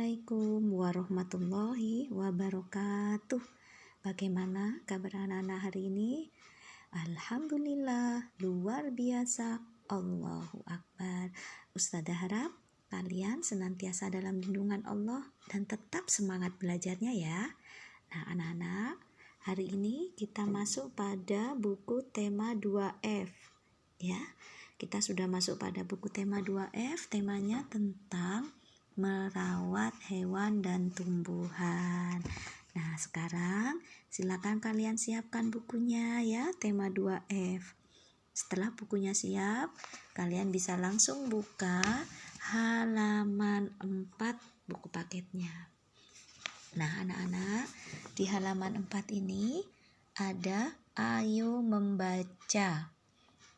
Assalamualaikum warahmatullahi wabarakatuh. Bagaimana kabar anak-anak hari ini? Alhamdulillah, luar biasa. Allahu Akbar. Ustazah harap kalian senantiasa dalam lindungan Allah dan tetap semangat belajarnya ya. Nah anak-anak, hari ini kita masuk pada buku tema 2F ya. Kita sudah masuk pada buku tema 2F, temanya tentang merawat hewan dan tumbuhan. Nah sekarang silakan kalian siapkan bukunya ya, tema 2F. Setelah bukunya siap, kalian bisa langsung buka halaman 4 buku paketnya. Nah anak-anak, di halaman 4 ini ada ayo membaca.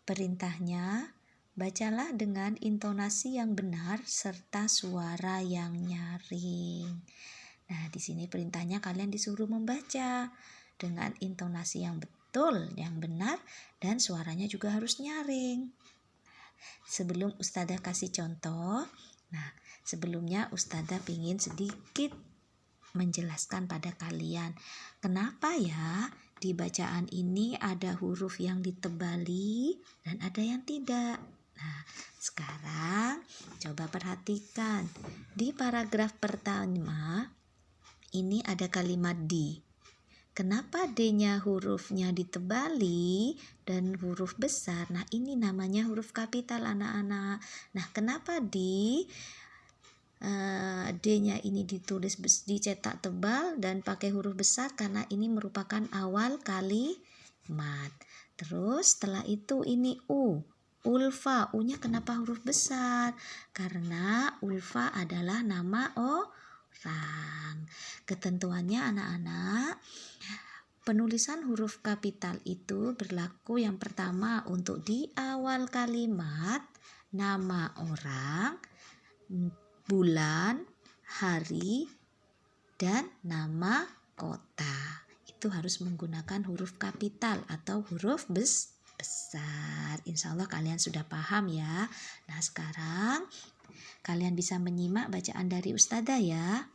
Perintahnya, bacalah dengan intonasi yang benar serta suara yang nyaring. Nah, di sini perintahnya kalian disuruh membaca dengan intonasi yang betul, yang benar, dan suaranya juga harus nyaring. Sebelum Ustazah kasih contoh, nah sebelumnya Ustazah ingin sedikit menjelaskan pada kalian kenapa ya di bacaan ini ada huruf yang ditebali dan ada yang tidak. Nah, sekarang coba perhatikan. Di paragraf pertama ini ada kalimat di. Kenapa D-nya hurufnya ditebali dan huruf besar? Nah, ini namanya huruf kapital anak-anak. Nah, kenapa D-nya ini dicetak tebal dan pakai huruf besar karena ini merupakan awal kalimat. Terus setelah itu ini U. Ulfa, U-nya kenapa huruf besar? Karena Ulfa adalah nama orang. Ketentuannya anak-anak, penulisan huruf kapital itu berlaku yang pertama untuk di awal kalimat, nama orang, bulan, hari, dan nama kota. Itu harus menggunakan huruf kapital atau huruf besar. Insya Allah kalian sudah paham ya. Nah sekarang kalian bisa menyimak bacaan dari Ustazah ya.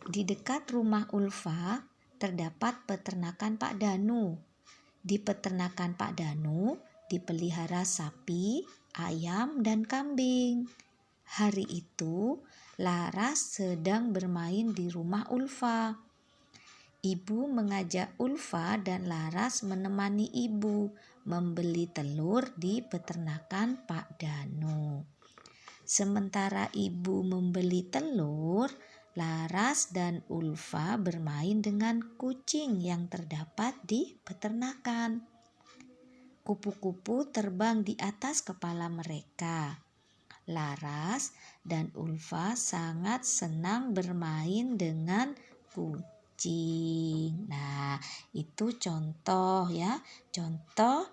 Di dekat rumah Ulfa terdapat peternakan Pak Danu. Di peternakan Pak Danu dipelihara sapi, ayam, dan kambing. Hari itu Laras sedang bermain di rumah Ulfa. Ibu mengajak Ulfa dan Laras menemani ibu membeli telur di peternakan Pak Danu. Sementara ibu membeli telur, Laras dan Ulfa bermain dengan kucing yang terdapat di peternakan. Kupu-kupu terbang di atas kepala mereka. Laras dan Ulfa sangat senang bermain dengan kucing. Nah, itu contoh ya, contoh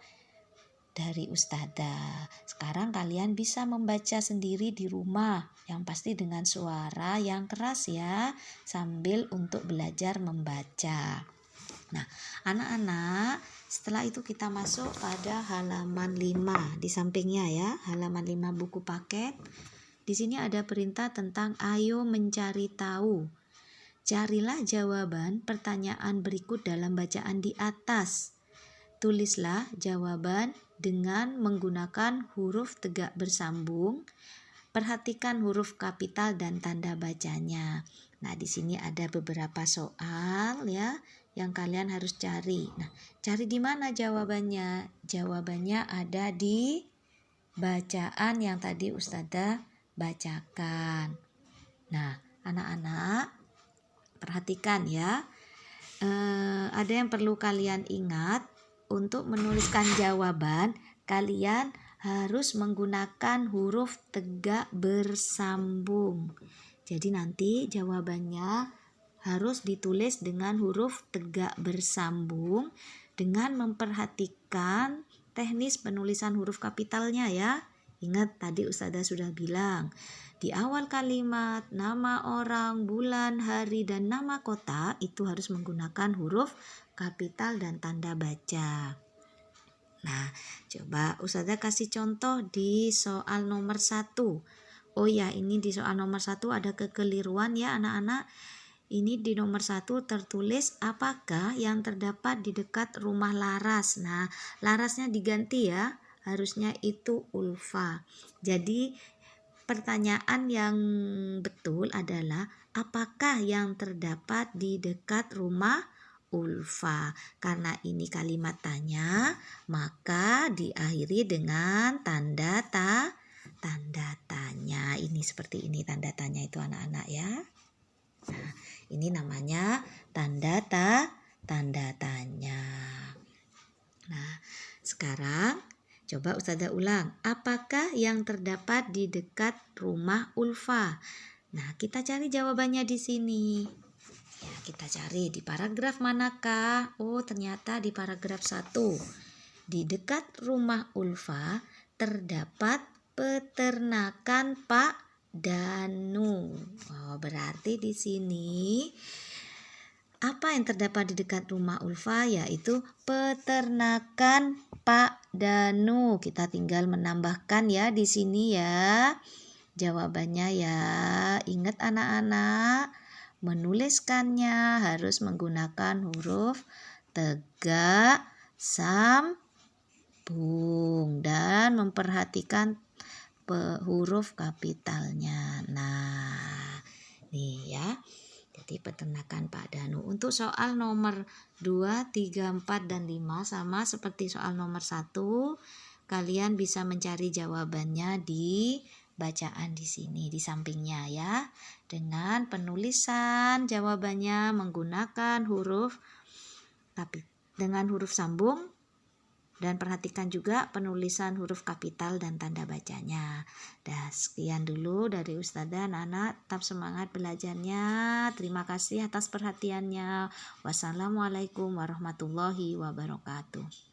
dari Ustazah. Sekarang kalian bisa membaca sendiri di rumah, yang pasti dengan suara yang keras ya, sambil untuk belajar membaca. Nah, anak-anak, setelah itu kita masuk pada halaman 5 di sampingnya ya, halaman 5 buku paket. Di sini ada perintah tentang ayo mencari tahu. Carilah jawaban pertanyaan berikut dalam bacaan di atas. Tulislah jawaban dengan menggunakan huruf tegak bersambung. Perhatikan huruf kapital dan tanda bacanya. Nah, di sini ada beberapa soal ya yang kalian harus cari. Nah, cari di mana jawabannya? Jawabannya ada di bacaan yang tadi Ustazah bacakan. Nah, anak-anak perhatikan ya. Ada yang perlu kalian ingat, untuk menuliskan jawaban kalian harus menggunakan huruf tegak bersambung. Jadi nanti jawabannya harus ditulis dengan huruf tegak bersambung dengan memperhatikan teknis penulisan huruf kapitalnya ya. Ingat tadi Ustazah sudah bilang, di awal kalimat, nama orang, bulan, hari, dan nama kota itu harus menggunakan huruf kapital dan tanda baca. Nah, coba Ustazah kasih contoh di soal nomor 1. Oh ya, ini di soal nomor 1 ada kekeliruan ya anak-anak. Ini di nomor 1 tertulis apakah yang terdapat di dekat rumah Laras. Nah, Larasnya diganti ya. Harusnya itu Ulfa. Jadi pertanyaan yang betul adalah apakah yang terdapat di dekat rumah Ulfa. Karena ini kalimat tanya, maka diakhiri dengan tanda tanya. Ini seperti ini tanda tanya itu anak-anak ya. Nah, ini namanya tanda tanya. Nah, sekarang coba Ustazah ulang. Apakah yang terdapat di dekat rumah Ulfa? Nah, kita cari jawabannya di sini. Ya, kita cari di paragraf manakah? Oh, ternyata di paragraf 1. Di dekat rumah Ulfa terdapat peternakan Pak Danu. Oh, berarti di sini apa yang terdapat di dekat rumah Ulfa yaitu peternakan Pak Danu. Kita tinggal menambahkan ya di sini ya. Jawabannya ya. Ingat anak-anak, menuliskannya harus menggunakan huruf tegak, sambung dan memperhatikan huruf kapitalnya. Nah, nih ya. Jadi peternakan Pak Danu. Untuk soal nomor 2, 3, 4, dan 5 sama seperti soal nomor 1. Kalian bisa mencari jawabannya di bacaan di sini di sampingnya ya. Dengan penulisan jawabannya menggunakan huruf sambung. Dan perhatikan juga penulisan huruf kapital dan tanda bacanya. Sekian dulu dari Ustazah. Anak-anak tetap semangat belajarnya. Terima kasih atas perhatiannya. Wassalamualaikum warahmatullahi wabarakatuh.